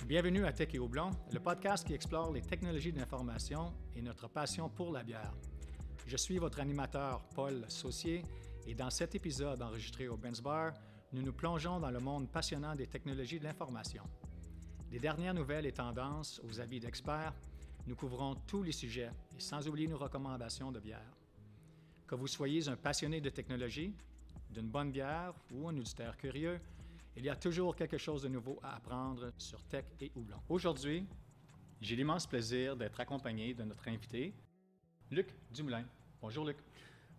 Bienvenue à Tech et Houblon, le podcast qui explore les technologies de l'information et notre passion pour la bière. Je suis votre animateur, Paul Saucier, et dans cet épisode enregistré au Benz Bar, nous nous plongeons dans le monde passionnant des technologies de l'information. Des dernières nouvelles et tendances aux avis d'experts, nous couvrons tous les sujets et sans oublier nos recommandations de bière. Que vous soyez un passionné de technologie, d'une bonne bière ou un auditeur curieux, il y a toujours quelque chose de nouveau à apprendre sur Tech et Houblon. Aujourd'hui, j'ai l'immense plaisir d'être accompagné de notre invité, Luc Dumoulin. Bonjour Luc.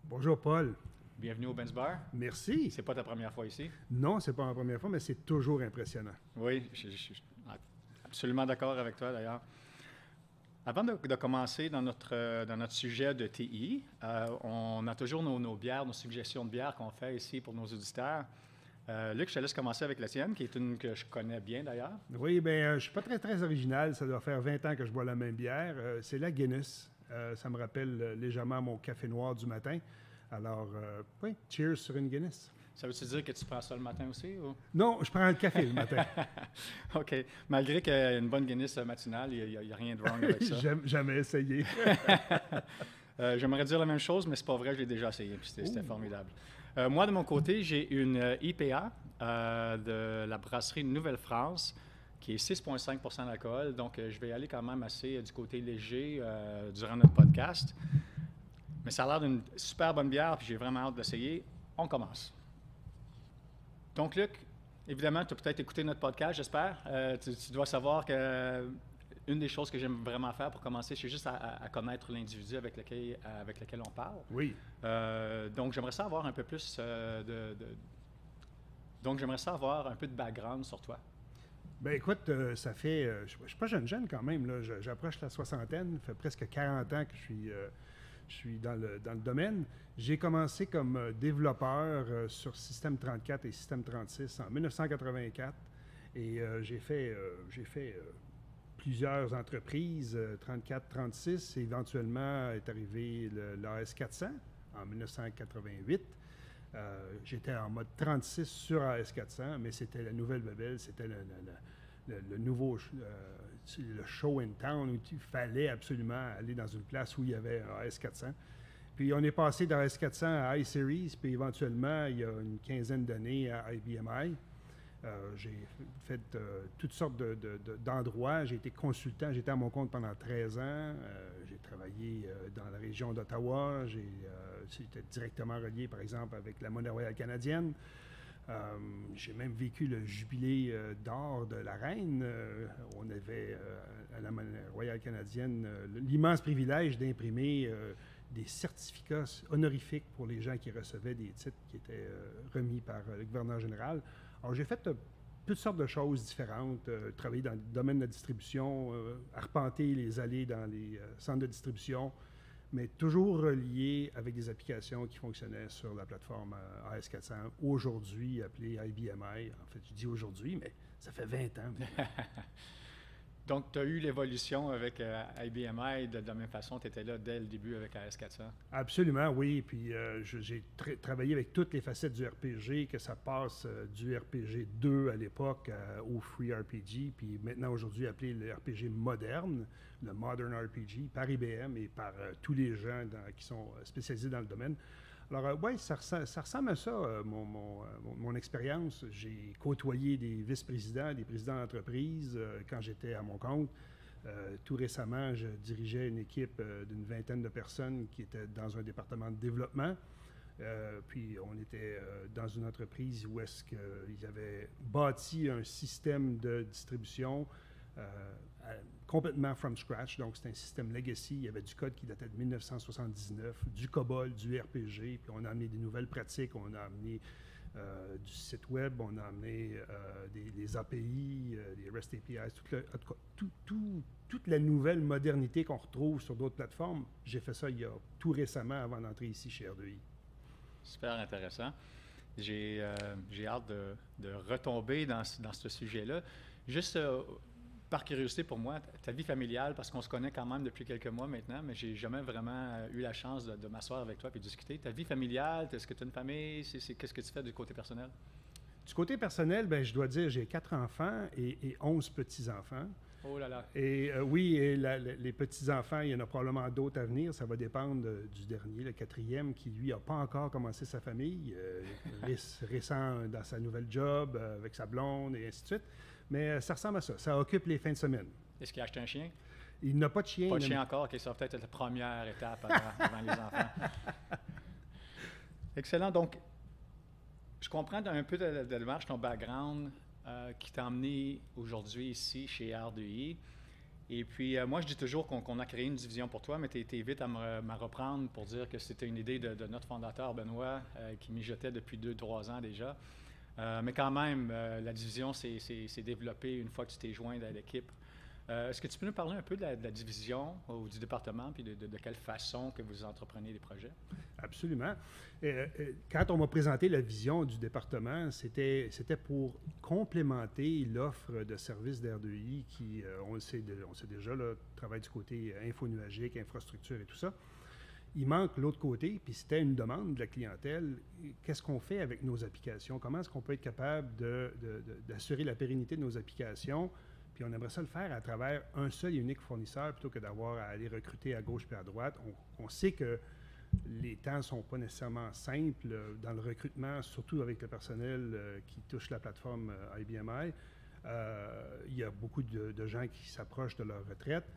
Bonjour Paul. Bienvenue au Benz Bar. Merci. C'est pas ta première fois ici? Non, c'est pas ma première fois, mais c'est toujours impressionnant. Oui, je suis absolument d'accord avec toi d'ailleurs. Avant de commencer dans notre sujet de TI, on a toujours nos bières, nos suggestions de bières qu'on fait ici pour nos auditeurs. Luc, je te laisse commencer avec la tienne, qui est une que je connais bien d'ailleurs. Oui, bien, je ne suis pas très original. Ça doit faire 20 ans que je bois la même bière. C'est la Guinness. Ça me rappelle légèrement mon café noir du matin. Alors, oui, cheers sur une Guinness. Ça veut-tu dire que tu prends ça le matin aussi? Ou? Non, je prends le café le matin. OK. Malgré qu'il y a une bonne Guinness matinale, il n'y a rien de wrong avec ça. Jamais essayé. J'aimerais dire la même chose, mais c'est pas vrai, je l'ai déjà essayé, puis c'était formidable. Moi, de mon côté, j'ai une IPA de la brasserie Nouvelle-France, qui est 6,5 % d'alcool. Donc, je vais aller quand même assez du côté léger durant notre podcast. Mais ça a l'air d'une super bonne bière, puis j'ai vraiment hâte d'essayer. On commence. Donc, Luc, évidemment, tu as peut-être écouté notre podcast, j'espère. Tu dois savoir que une des choses que j'aime vraiment faire pour commencer, c'est juste à connaître l'individu avec lequel on parle. Oui. Donc, j'aimerais savoir un peu plus Donc, j'aimerais savoir un peu de background sur toi. Bien, écoute, ça fait... je ne suis pas jeune quand même, là. J'approche la soixantaine. Ça fait presque 40 ans que je suis dans le domaine. J'ai commencé comme développeur sur Système 34 et Système 36 en 1984. Et j'ai fait plusieurs entreprises, 34-36. Éventuellement est arrivé l'AS400 en 1988. J'étais en mode 36 sur AS400, mais c'était la nouvelle Babel, c'était le nouveau le show in town où il fallait absolument aller dans une place où il y avait un AS400. Puis on est passé d'AS400 à iSeries, puis éventuellement, il y a une quinzaine d'années, à IBMI. J'ai fait toutes sortes d'endroits. J'ai été consultant. J'étais à mon compte pendant 13 ans. J'ai travaillé dans la région d'Ottawa. J'étais directement relié, par exemple, avec la Monnaie royale canadienne. J'ai même vécu le jubilé d'or de la reine. On avait à la Monnaie royale canadienne l'immense privilège d'imprimer des certificats honorifiques pour les gens qui recevaient des titres qui étaient remis par le gouverneur général. Alors, j'ai fait toutes sortes de choses différentes, travaillé dans le domaine de la distribution, arpenter les allées dans les centres de distribution, mais toujours relié avec des applications qui fonctionnaient sur la plateforme AS400, aujourd'hui appelée IBMI. En fait, je dis aujourd'hui, mais ça fait 20 ans. Donc, tu as eu l'évolution avec IBMI de la même façon, tu étais là dès le début avec AS400? Absolument, oui. Puis j'ai travaillé avec toutes les facettes du RPG, que ça passe du RPG 2 à l'époque au Free RPG, puis maintenant aujourd'hui appelé le RPG moderne, le Modern RPG, par IBM et par tous les gens qui sont spécialisés dans le domaine. Alors, oui, ça ressemble à ça, mon expérience. J'ai côtoyé des vice-présidents, des présidents d'entreprise quand j'étais à mon compte. Tout récemment, je dirigeais une équipe d'une vingtaine de personnes qui étaient dans un département de développement. Puis, on était dans une entreprise où est-ce qu'ils avaient bâti un système de distribution complètement from scratch. Donc, c'est un système legacy. Il y avait du code qui datait de 1979, du COBOL, du RPG. Puis, on a amené des nouvelles pratiques. On a amené du site web. On a amené des API, des REST APIs, toute la nouvelle modernité qu'on retrouve sur d'autres plateformes. J'ai fait ça il y a tout récemment avant d'entrer ici chez R2I. Super intéressant. J'ai hâte de retomber dans ce sujet-là. Juste par curiosité pour moi, ta vie familiale, parce qu'on se connaît quand même depuis quelques mois maintenant, mais j'ai jamais vraiment eu la chance de m'asseoir avec toi et discuter. Ta vie familiale, est-ce que tu as une famille? Qu'est-ce que tu fais du côté personnel? Du côté personnel, ben, je dois dire, j'ai 4 enfants et 11 petits-enfants. Oh là là. Et oui, et les petits-enfants, il y en a probablement d'autres à venir. Ça va dépendre du dernier, le quatrième, qui, lui, n'a pas encore commencé sa famille, récent dans sa nouvelle job, avec sa blonde, et ainsi de suite. Mais ça ressemble à ça. Ça occupe les fins de semaine. Est-ce qu'il a acheté un chien? Il n'a pas de chien. Pas de chien encore, ça va peut-être être la première étape avant les enfants. Excellent. Donc, je comprends un peu de démarche, ton background qui t'a emmené aujourd'hui ici chez R2I. Et puis, moi, je dis toujours qu'on a créé une division pour toi, mais tu es vite à me reprendre pour dire que c'était une idée de notre fondateur, Benoît, qui mijotait depuis 2-3 ans déjà. Mais quand même, la division s'est développée une fois que tu t'es joint à l'équipe. Est-ce que tu peux nous parler un peu de la division ou du département, puis de quelle façon que vous entreprenez les projets? Absolument. Quand on m'a présenté la vision du département, c'était pour complémenter l'offre de services d'R2I qui, on le sait déjà, là, travaille du côté infonuagique, infrastructure et tout ça. Il manque l'autre côté, puis c'était une demande de la clientèle. Qu'est-ce qu'on fait avec nos applications? Comment est-ce qu'on peut être capable d'assurer la pérennité de nos applications? Puis on aimerait ça le faire à travers un seul et unique fournisseur plutôt que d'avoir à aller recruter à gauche puis à droite. On sait que les temps ne sont pas nécessairement simples dans le recrutement, surtout avec le personnel qui touche la plateforme IBMI. Il y a beaucoup de gens qui s'approchent de leur retraite.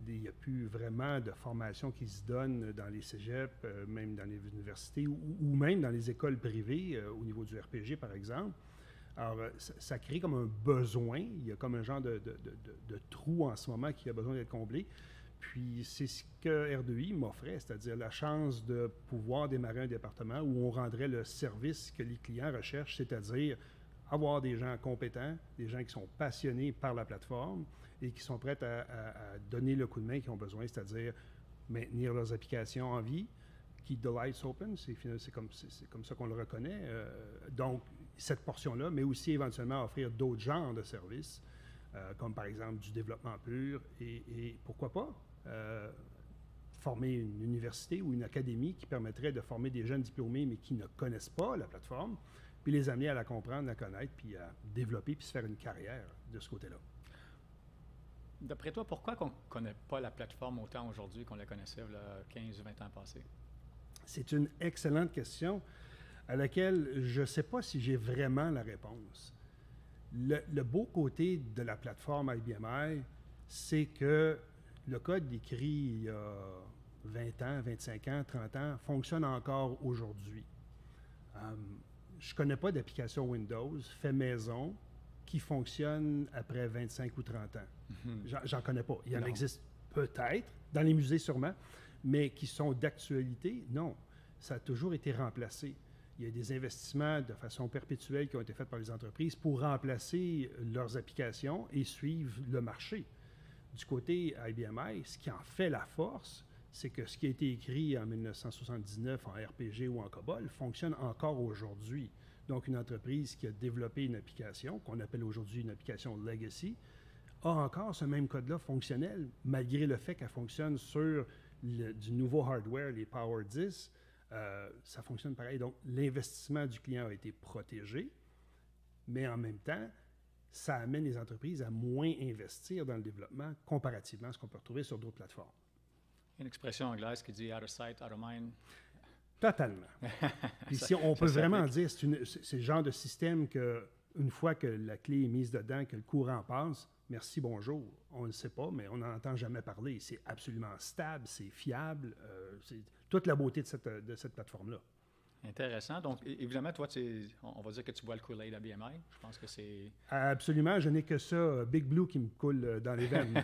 Il n'y a plus vraiment de formation qui se donne dans les cégeps, même dans les universités ou même dans les écoles privées au niveau du RPG, par exemple. Alors, ça crée comme un besoin. Il y a comme un genre de trou en ce moment qui a besoin d'être comblé. Puis, c'est ce que R2I m'offrait, c'est-à-dire la chance de pouvoir démarrer un département où on rendrait le service que les clients recherchent, c'est-à-dire avoir des gens compétents, des gens qui sont passionnés par la plateforme et qui sont prêts à donner le coup de main qu'ils ont besoin, c'est-à-dire maintenir leurs applications en vie, keep the lights open, c'est comme ça qu'on le reconnaît. Donc, cette portion-là, mais aussi éventuellement offrir d'autres genres de services, comme par exemple du développement pur et pourquoi pas former une université ou une académie qui permettrait de former des jeunes diplômés mais qui ne connaissent pas la plateforme, puis les amener à la comprendre, à la connaître, puis à développer, puis se faire une carrière de ce côté-là. D'après toi, pourquoi qu'on ne connaît pas la plateforme autant aujourd'hui qu'on la connaissait il y a 15 ou 20 ans passés? C'est une excellente question à laquelle je ne sais pas si j'ai vraiment la réponse. Le beau côté de la plateforme IBMI, c'est que le code écrit il y a 20 ans, 25 ans, 30 ans fonctionne encore aujourd'hui. Je ne connais pas d'application Windows fait maison qui fonctionne après 25 ou 30 ans. J'en connais pas. Il y en existe peut-être, dans les musées sûrement, mais qui sont d'actualité, non. Ça a toujours été remplacé. Il y a des investissements de façon perpétuelle qui ont été faits par les entreprises pour remplacer leurs applications et suivre le marché. Du côté IBMI, ce qui en fait la force, c'est que ce qui a été écrit en 1979 en RPG ou en COBOL fonctionne encore aujourd'hui. Donc, une entreprise qui a développé une application, qu'on appelle aujourd'hui une application legacy, a encore ce même code-là fonctionnel, malgré le fait qu'elle fonctionne sur du nouveau hardware, les Power 10. Ça fonctionne pareil. Donc, l'investissement du client a été protégé, mais en même temps, ça amène les entreprises à moins investir dans le développement comparativement à ce qu'on peut retrouver sur d'autres plateformes. Une expression anglaise qui dit « out of sight, out of mind ». Totalement. Puis si on peut vraiment dire, c'est le genre de système que, une fois que la clé est mise dedans, que le courant passe, merci, bonjour. On ne le sait pas, mais on n'en entend jamais parler. C'est absolument stable, c'est fiable. C'est toute la beauté de cette plateforme-là. Intéressant. Donc, évidemment, toi, on va dire que tu bois le Kool-Aid à BMI. Je pense que c'est... Absolument. Je n'ai que ça, Big Blue, qui me coule dans les veines.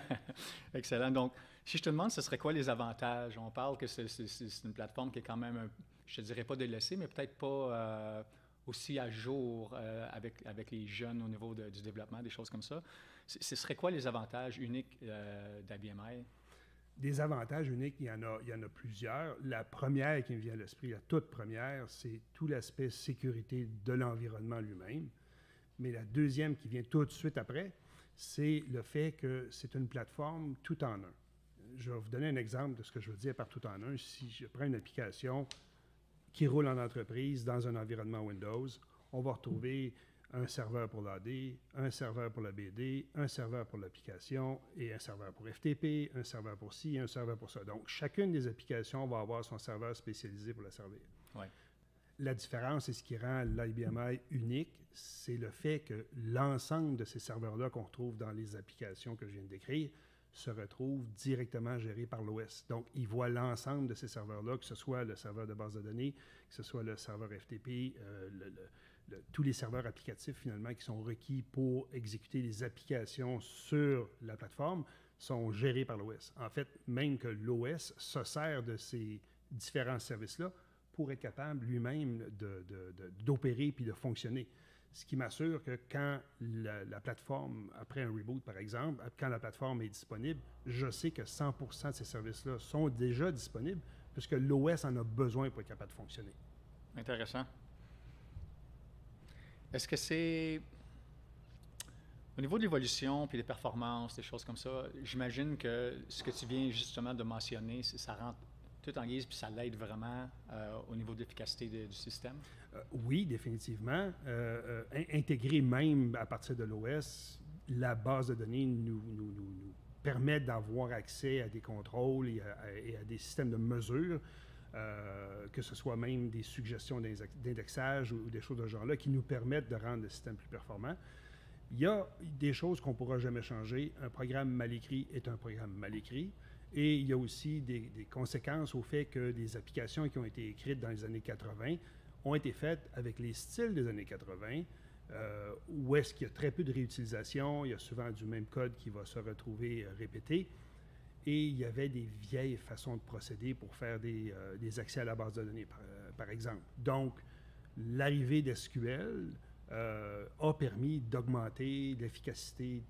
Excellent. Donc, si je te demande, ce serait quoi les avantages? On parle que c'est une plateforme qui est quand même, je ne dirais pas délaissée, mais peut-être pas aussi à jour avec les jeunes au niveau du développement, des choses comme ça. Ce serait quoi les avantages uniques d'IBMI? Des avantages uniques, il y en a plusieurs. La première qui me vient à l'esprit, la toute première, c'est tout l'aspect sécurité de l'environnement lui-même. Mais la deuxième qui vient tout de suite après, c'est le fait que c'est une plateforme tout en un. Je vais vous donner un exemple de ce que je veux dire par tout en un. Si je prends une application qui roule en entreprise dans un environnement Windows, on va retrouver un serveur pour l'AD, un serveur pour la BD, un serveur pour l'application et un serveur pour FTP, un serveur pour ci, un serveur pour ça. Donc, chacune des applications va avoir son serveur spécialisé pour la servir. Ouais. La différence et ce qui rend l'IBMI unique, c'est le fait que l'ensemble de ces serveurs-là qu'on retrouve dans les applications que je viens de décrire se retrouvent directement gérés par l'OS. Donc, ils voient l'ensemble de ces serveurs-là, que ce soit le serveur de base de données, que ce soit le serveur FTP, tous les serveurs applicatifs finalement qui sont requis pour exécuter les applications sur la plateforme sont gérés par l'OS. En fait, même que l'OS se sert de ces différents services-là pour être capable lui-même d'opérer puis de fonctionner. Ce qui m'assure que quand la plateforme, après un reboot par exemple, quand la plateforme est disponible, je sais que 100% de ces services-là sont déjà disponibles puisque l'OS en a besoin pour être capable de fonctionner. Intéressant. Est-ce que c'est... Au niveau de l'évolution puis des performances, des choses comme ça, j'imagine que ce que tu viens justement de mentionner, ça rentre tout en guise puis ça l'aide vraiment au niveau de l'efficacité du système? Oui, définitivement. Intégrer même à partir de l'OS, la base de données nous permet d'avoir accès à des contrôles et à des systèmes de mesure, que ce soit même des suggestions d'indexage ou des choses de ce genre-là qui nous permettent de rendre le système plus performant. Il y a des choses qu'on ne pourra jamais changer. Un programme mal écrit est un programme mal écrit. Et il y a aussi des conséquences au fait que des applications qui ont été écrites dans les années 80 ont été faites avec les styles des années 80, où est-ce qu'il y a très peu de réutilisation, il y a souvent du même code qui va se retrouver répété, et il y avait des vieilles façons de procéder pour faire des accès à la base de données, par exemple. Donc, l'arrivée d'SQL a permis d'augmenter l'efficacité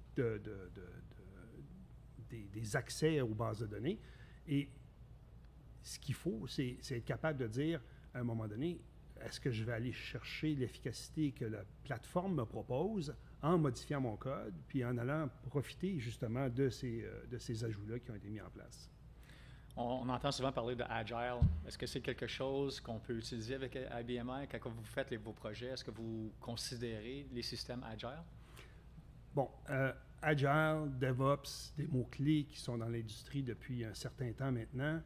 des accès aux bases de données. Et ce qu'il faut, c'est être capable de dire, à un moment donné, est-ce que je vais aller chercher l'efficacité que la plateforme me propose en modifiant mon code, puis en allant profiter justement de ces ajouts-là qui ont été mis en place. On entend souvent parler de Agile. Est-ce que c'est quelque chose qu'on peut utiliser avec IBMI quand vous faites vos projets? Est-ce que vous considérez les systèmes Agile? Bon, Agile, DevOps, des mots-clés qui sont dans l'industrie depuis un certain temps maintenant.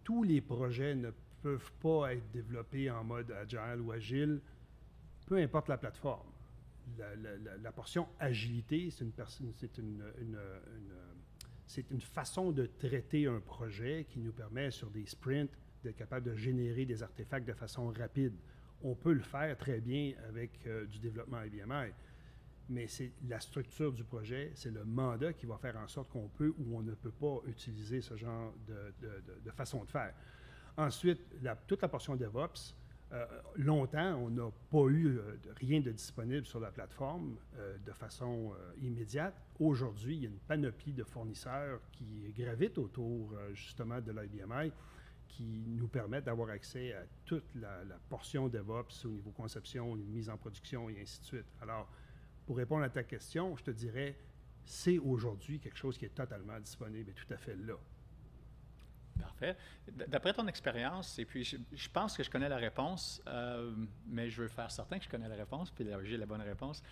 Tous les projets ne peuvent pas être développés en mode Agile ou Agile, peu importe la plateforme. La portion agilité, c'est une façon de traiter un projet qui nous permet, sur des sprints, d'être capable de générer des artefacts de façon rapide. On peut le faire très bien avec du développement IBMI, mais c'est la structure du projet, c'est le mandat qui va faire en sorte qu'on peut ou on ne peut pas utiliser ce genre de façon de faire. Ensuite, toute la portion DevOps, longtemps, on n'a pas eu rien de disponible sur la plateforme de façon immédiate. Aujourd'hui, il y a une panoplie de fournisseurs qui gravitent autour justement de l'IBMI qui nous permettent d'avoir accès à toute la portion DevOps au niveau conception, mise en production et ainsi de suite. Alors, pour répondre à ta question, je te dirais, c'est aujourd'hui quelque chose qui est totalement disponible et tout à fait là. Parfait. D'après ton expérience, et puis je pense que je connais la réponse, mais je veux faire certain que je connais la réponse, puis j'ai la bonne réponse.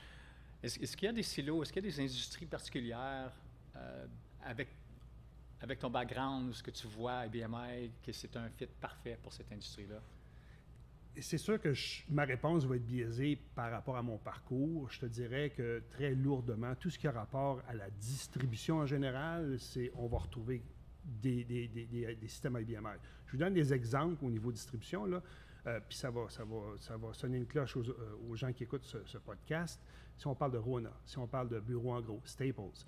Est-ce qu'il y a des silos, est-ce qu'il y a des industries particulières avec ton background, ce que tu vois à IBMI, que c'est un fit parfait pour cette industrie-là? C'est sûr que ma réponse va être biaisée par rapport à mon parcours. Je te dirais que très lourdement, tout ce qui a rapport à la distribution en général, on va retrouver des systèmes IBMI. Je vous donne des exemples au niveau de distribution, là, puis ça va sonner une cloche aux gens qui écoutent ce podcast. Si on parle de Rona, si on parle de Bureau en gros, Staples,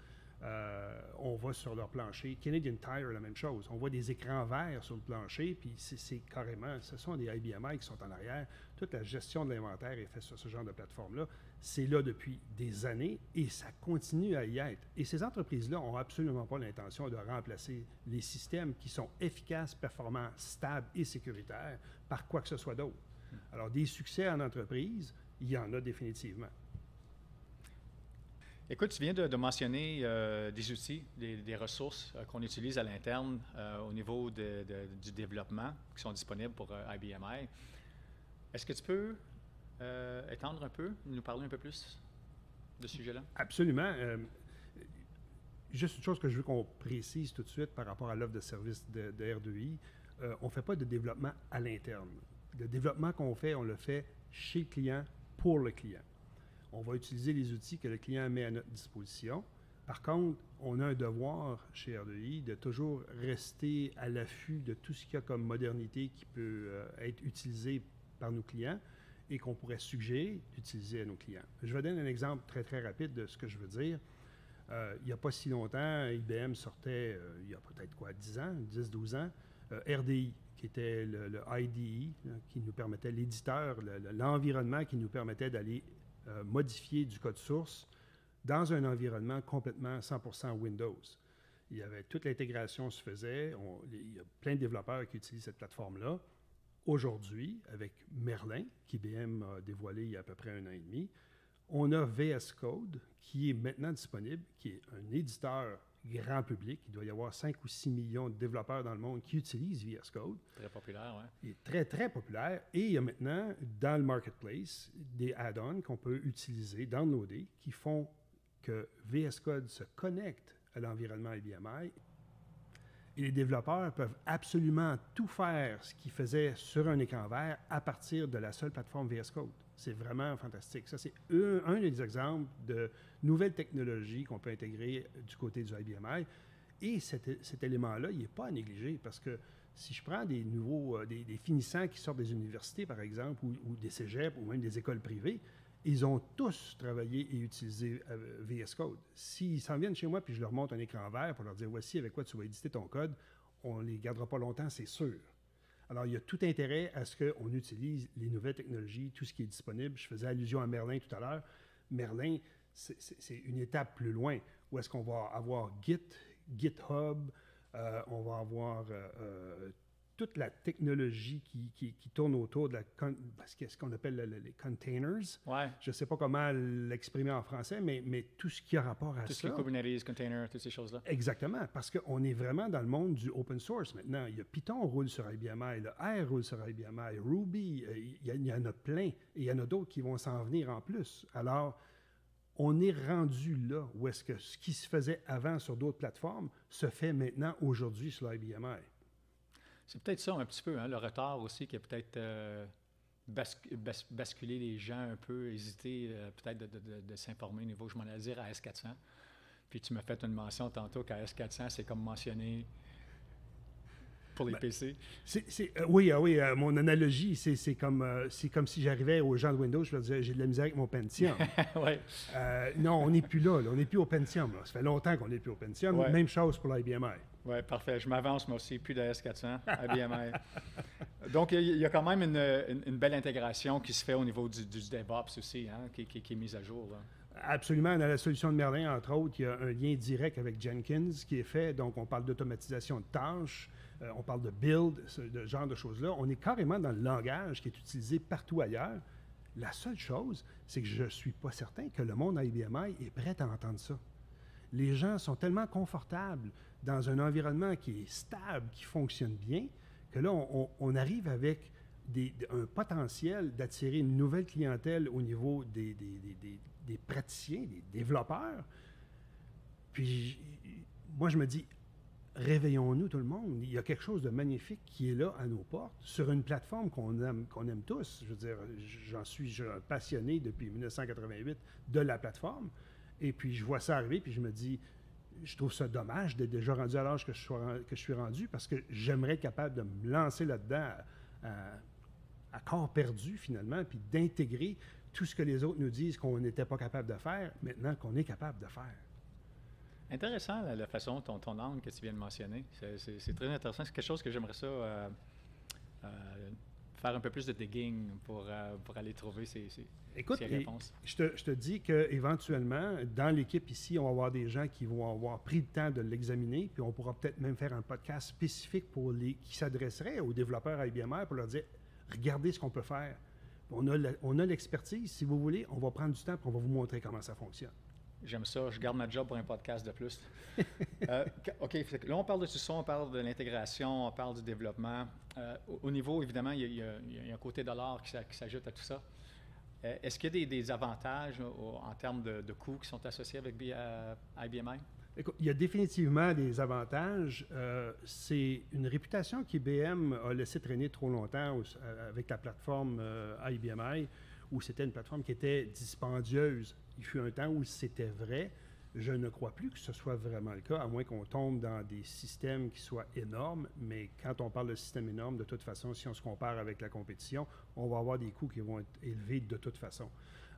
on va sur leur plancher. Canadian Tire, la même chose. On voit des écrans verts sur le plancher, puis c'est carrément, ce sont des IBMI qui sont en arrière. Toute la gestion de l'inventaire est faite sur ce genre de plateforme-là. C'est là depuis des années et ça continue à y être. Et ces entreprises-là n'ont absolument pas l'intention de remplacer les systèmes qui sont efficaces, performants, stables et sécuritaires par quoi que ce soit d'autre. Alors, des succès en entreprise, il y en a définitivement. Écoute, tu viens de mentionner des outils, des ressources qu'on utilise à l'interne au niveau du développement qui sont disponibles pour IBMI. Est-ce que tu peux étendre un peu, nous parler un peu plus de ce sujet-là? Absolument. Juste une chose que je veux qu'on précise tout de suite par rapport à l'offre de service de R2I, on ne fait pas de développement à l'interne. Le développement qu'on fait, on le fait chez le client, pour le client. On va utiliser les outils que le client met à notre disposition. Par contre, on a un devoir chez R2I de toujours rester à l'affût de tout ce qu'il y a comme modernité qui peut être utilisé par nos clients et qu'on pourrait suggérer d'utiliser à nos clients. Je vais donner un exemple très, très rapide de ce que je veux dire. Il n'y a pas si longtemps, IBM sortait, il y a peut-être 10 ans, 10-12 ans, RDI, qui était le IDE, qui nous permettait, l'éditeur, l'environnement qui nous permettait d'aller modifier du code source dans un environnement complètement 100% Windows. Il y avait toute l'intégration se faisait. Il y a plein de développeurs qui utilisent cette plateforme-là. Aujourd'hui, avec Merlin, qu'IBM a dévoilé il y a à peu près 1 an et demi, on a VS Code qui est maintenant disponible, qui est un éditeur grand public. Il doit y avoir 5 ou 6 millions de développeurs dans le monde qui utilisent VS Code. Très populaire, oui. Il est très, très populaire. Et il y a maintenant, dans le marketplace, des add-ons qu'on peut utiliser, downloader, qui font que VS Code se connecte à l'environnement IBMI. Et les développeurs peuvent absolument tout faire ce qu'ils faisaient sur un écran vert à partir de la seule plateforme VS Code. C'est vraiment fantastique. Ça, c'est un des exemples de nouvelles technologies qu'on peut intégrer du côté du IBMI. Et cet élément-là, il n'est pas à négliger parce que si je prends des nouveaux, des finissants qui sortent des universités, par exemple, ou des cégeps, ou même des écoles privées, ils ont tous travaillé et utilisé VS Code. S'ils s'en viennent chez moi puis je leur montre un écran vert pour leur dire « Voici avec quoi tu vas éditer ton code », on ne les gardera pas longtemps, c'est sûr. Alors, il y a tout intérêt à ce qu'on utilise les nouvelles technologies, tout ce qui est disponible. Je faisais allusion à Merlin tout à l'heure. Merlin, c'est une étape plus loin, où est-ce qu'on va avoir Git, GitHub, on va avoir toute la technologie qui tourne autour de ce qu'on appelle les containers. Ouais. Je ne sais pas comment l'exprimer en français, mais tout ce qui a rapport à ça. Tout ce qui est Kubernetes, container, toutes ces choses-là. Exactement, parce qu'on est vraiment dans le monde du open source maintenant. Il y a Python roule sur IBMI, le R roule sur IBMI, Ruby, il y en a plein. Et il y en a d'autres qui vont s'en venir en plus. Alors, on est rendu là où est-ce que ce qui se faisait avant sur d'autres plateformes se fait maintenant aujourd'hui sur IBMI. C'est peut-être ça un petit peu, hein, le retard aussi qui a peut-être basculé les gens un peu, hésité peut-être de s'informer au niveau, je m'en allais dire, AS400. Puis tu m'as fait une mention tantôt qu'AS400, c'est comme mentionné pour les PC. Oui, mon analogie, c'est comme si j'arrivais aux gens de Windows, je leur disais, j'ai de la misère avec mon Pentium. Ouais. Non, on n'est plus là, on n'est plus au Pentium. Là. Ça fait longtemps qu'on n'est plus au Pentium. Ouais. Même chose pour l'IBMI. Oui, parfait. Je m'avance, moi aussi. Plus d'AS400, IBMI. Donc, il y a quand même une belle intégration qui se fait au niveau du DevOps aussi, hein, qui est mise à jour. Là. Absolument. Dans la solution de Merlin, entre autres, il y a un lien direct avec Jenkins qui est fait. Donc, on parle d'automatisation de tâches, on parle de build, ce genre de choses-là. On est carrément dans le langage qui est utilisé partout ailleurs. La seule chose, c'est que je ne suis pas certain que le monde à IBMI est prêt à entendre ça. Les gens sont tellement confortables dans un environnement qui est stable, qui fonctionne bien, que là, on arrive avec un potentiel d'attirer une nouvelle clientèle au niveau des praticiens, des développeurs. Puis, moi, je me dis, réveillons-nous tout le monde. Il y a quelque chose de magnifique qui est là à nos portes, sur une plateforme qu'on aime tous. Je veux dire, j'en suis passionné depuis 1988 de la plateforme. Et puis, je vois ça arriver, puis je me dis, je trouve ça dommage d'être déjà rendu à l'âge que je suis rendu, parce que j'aimerais être capable de me lancer là-dedans à corps perdu, finalement, puis d'intégrer tout ce que les autres nous disent qu'on n'était pas capable de faire, maintenant qu'on est capable de faire. Intéressant, la façon, ton angle que tu viens de mentionner. C'est très intéressant. C'est quelque chose que j'aimerais ça faire un peu plus de digging pour aller trouver ces réponses. Je te dis qu'éventuellement, dans l'équipe ici, on va avoir des gens qui vont avoir pris le temps de l'examiner, puis on pourra peut-être même faire un podcast spécifique qui s'adresserait aux développeurs à IBMI pour leur dire « Regardez ce qu'on peut faire. On a l'expertise. Si vous voulez, on va prendre du temps et on va vous montrer comment ça fonctionne. » J'aime ça. Je garde ma job pour un podcast de plus. OK. Là, on parle de tout ça, on parle de l'intégration, on parle du développement. Au niveau, évidemment, il y a un côté dollar qui s'ajoute à tout ça. Est-ce qu'il y a des avantages en termes de coûts qui sont associés avec IBMI? Écoute, il y a définitivement des avantages. C'est une réputation qu'IBM a laissé traîner trop longtemps avec la plateforme IBMI, où c'était une plateforme qui était dispendieuse. Il fut un temps où c'était vrai. Je ne crois plus que ce soit vraiment le cas, à moins qu'on tombe dans des systèmes qui soient énormes. Mais quand on parle de systèmes énormes, de toute façon, si on se compare avec la compétition, on va avoir des coûts qui vont être élevés de toute façon.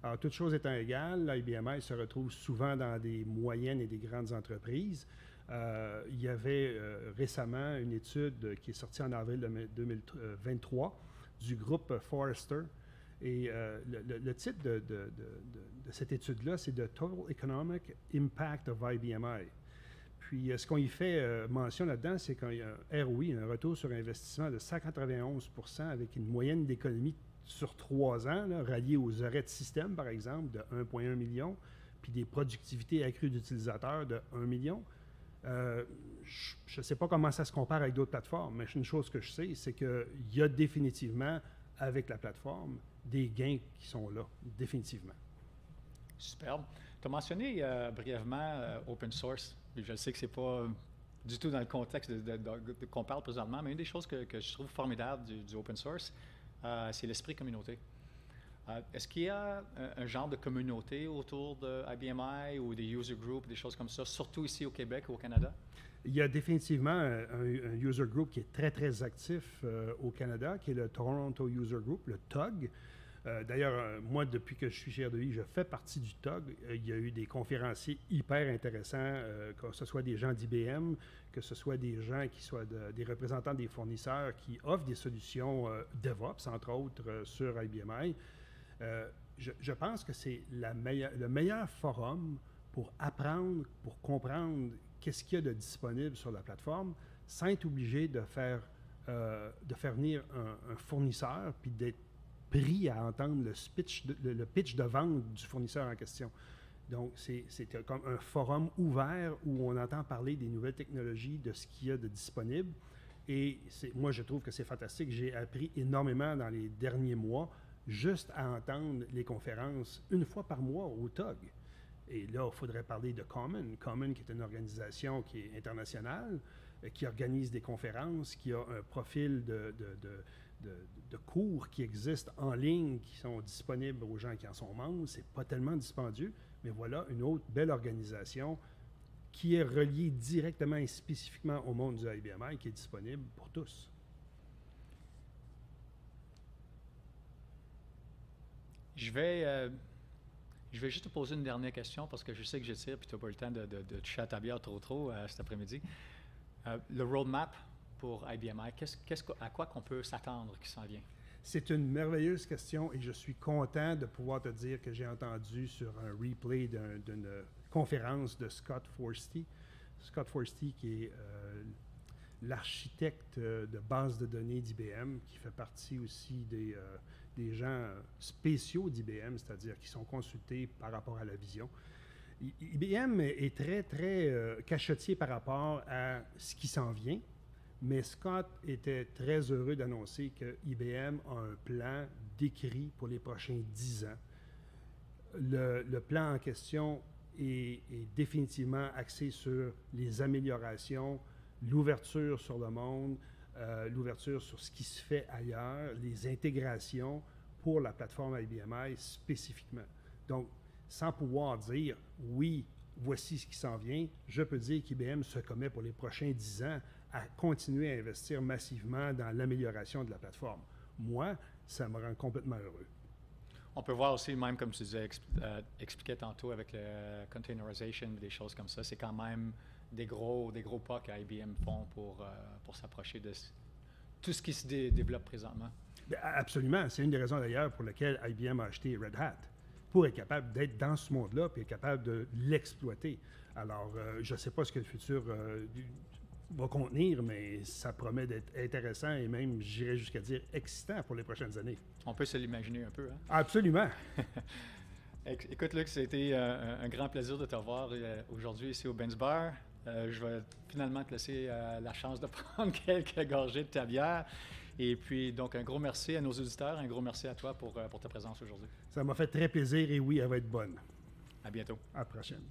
Alors, toutes choses étant égales, l'IBMI se retrouve souvent dans des moyennes et des grandes entreprises. Il y avait récemment une étude qui est sortie en avril 2023 du groupe Forrester. Et le titre de cette étude-là, c'est « The Total Economic Impact of IBMI ». Puis, ce qu'on y fait mention là-dedans, c'est qu'il y a un ROI, un retour sur investissement de 191 % avec une moyenne d'économie sur 3 ans, là, ralliée aux arrêts de système, par exemple, de 1,1 million, puis des productivités accrues d'utilisateurs de 1 million. Je ne sais pas comment ça se compare avec d'autres plateformes, mais une chose que je sais, c'est qu'il y a définitivement, avec la plateforme, des gains qui sont là, définitivement. Superbe. Tu as mentionné brièvement open source. Je sais que ce n'est pas du tout dans le contexte qu'on parle présentement, mais une des choses que je trouve formidable du open source, c'est l'esprit communauté. Est-ce qu'il y a un genre de communauté autour de IBMI ou des user groups, des choses comme ça, surtout ici au Québec ou au Canada? Il y a définitivement un user group qui est très, très actif au Canada, qui est le Toronto User Group, le TUG. D'ailleurs, moi, depuis que je suis chez RDI, je fais partie du TUG. Il y a eu des conférenciers hyper intéressants, que ce soit des gens d'IBM, que ce soit des gens qui soient des représentants des fournisseurs qui offrent des solutions DevOps, entre autres, sur IBMI. Je pense que c'est le meilleur forum pour apprendre, pour comprendre qu'est-ce qu'il y a de disponible sur la plateforme, sans être obligé de faire venir un fournisseur puis d'être pris à entendre le pitch de vente du fournisseur en question. Donc, c'est comme un forum ouvert où on entend parler des nouvelles technologies, de ce qu'il y a de disponible. Et moi, je trouve que c'est fantastique. J'ai appris énormément dans les derniers mois, juste à entendre les conférences une fois par mois au TUG. Et là, il faudrait parler de Common. Common, qui est une organisation qui est internationale, qui organise des conférences, qui a un profil de cours qui existent en ligne, qui sont disponibles aux gens qui en sont membres. C'est pas tellement dispendieux, mais voilà une autre belle organisation qui est reliée directement et spécifiquement au monde du IBMI, qui est disponible pour tous. Je vais juste te poser une dernière question parce que je sais que j'étire et tu n'as pas eu le temps de toucher à ta bière trop cet après-midi. Le roadmap pour IBMI, à quoi qu'on peut s'attendre qui s'en vient? C'est une merveilleuse question et je suis content de pouvoir te dire que j'ai entendu sur un replay d'une conférence de Scott Forsty. Scott Forsty qui est l'architecte de base de données d'IBM, qui fait partie aussi des gens spéciaux d'IBM, c'est-à-dire qui sont consultés par rapport à la vision. IBM est très, très cachottier par rapport à ce qui s'en vient, mais Scott était très heureux d'annoncer que IBM a un plan décrit pour les prochains 10 ans. Le plan en question est définitivement axé sur les améliorations, l'ouverture sur le monde, l'ouverture sur ce qui se fait ailleurs, les intégrations pour la plateforme IBMI spécifiquement. Donc, sans pouvoir dire « oui, voici ce qui s'en vient », je peux dire qu'IBM se commet pour les prochains 10 ans à continuer à investir massivement dans l'amélioration de la plateforme. Moi, ça me rend complètement heureux. On peut voir aussi, même comme tu disais, expliquais tantôt avec le containerization, des choses comme ça, c'est quand même des gros pas qu'IBM font pour s'approcher de tout ce qui se développe présentement. Bien, absolument. C'est une des raisons d'ailleurs pour lesquelles IBM a acheté Red Hat, pour être capable d'être dans ce monde-là et être capable de l'exploiter. Alors, je ne sais pas ce que le futur va contenir, mais ça promet d'être intéressant et même, j'irais jusqu'à dire, excitant pour les prochaines années. On peut se l'imaginer un peu, hein? Absolument. Écoute, Luc, c'était un grand plaisir de te voir aujourd'hui ici au Ben's Bar. Je vais finalement te laisser la chance de prendre quelques gorgées de ta bière. Et puis, donc, un gros merci à nos auditeurs, un gros merci à toi pour ta présence aujourd'hui. Ça m'a fait très plaisir et oui, elle va être bonne. À bientôt. À la prochaine.